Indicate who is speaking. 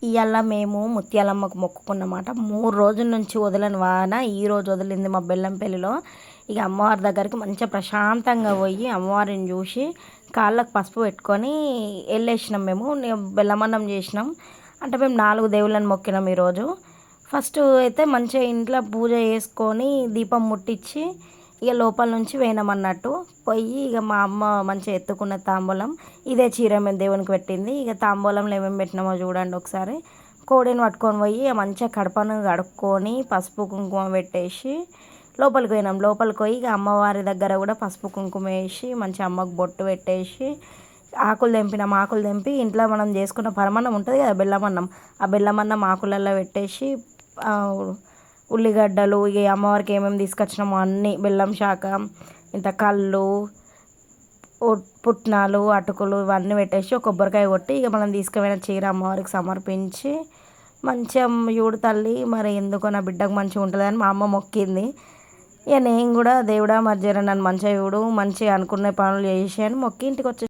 Speaker 1: ఇవాళ మేము ముత్యాలమ్మకు మొక్కుకున్నమాట. 3 రోజుల నుంచి వదలని వాన ఈరోజు వదిలింది మా బెల్లంపల్లిలో. ఇక అమ్మవారి దగ్గరికి మంచిగా ప్రశాంతంగా పోయి అమ్మవారిని చూసి కాళ్ళకు పసుపు పెట్టుకొని వెళ్ళేసినాం. మేము బెల్లమన్నం చేసినాం. అంటే మేము 4 దేవుళ్ళని మొక్కినాం ఈరోజు. ఫస్ట్ అయితే మంచిగా ఇంట్లో పూజ చేసుకొని దీపం ముట్టించి ఇక లోపల నుంచి పోయినామన్నట్టు. పోయి ఇక మా అమ్మ మంచిగా ఎత్తుకున్న తాంబూలం, ఇదే చీర మేము దేవునికి పెట్టింది. ఇక తాంబూలంలో ఏమేమి పెట్టినామో చూడండి ఒకసారి. కోడిని పట్టుకొని పోయి మంచిగా కడపను కడుక్కొని పసుపు కుంకుమ పెట్టేసి లోపలికి పోయినాం. లోపలికి పోయి ఇక అమ్మవారి దగ్గర కూడా పసుపు కుంకుమ వేసి మంచిగా అమ్మకు బొట్టు పెట్టేసి ఆకులు తెంపినాం. ఆకులు తెంపి ఇంట్లో మనం చేసుకున్న పరమాన్నం ఉంటుంది కదా, బెల్లమన్నం, ఆ బెల్లమన్నం ఆకులలో పెట్టేసి ఉల్లిగడ్డలు ఇక అమ్మవారికి ఏమేమి తీసుకొచ్చినామో అన్నీ, బెల్లం శాఖ, ఇంత కళ్ళు, పుట్నాలు, అటుకులు ఇవన్నీ పెట్టేసి ఒక కొబ్బరికాయ కొట్టి ఇక మనం తీసుకుపోయిన చీర అమ్మవారికి సమర్పించి మంచిగా చూడు తల్లి మరి ఎందుకో నా బిడ్డకు మంచిగా ఉంటుందని మా అమ్మ మొక్కింది. ఇక నేను కూడా దేవుడా మరి జర నన్ను మంచిగా చూడు, మంచిగా అనుకునే పనులు చేసి అని మొక్కి ఇంటికి వచ్చి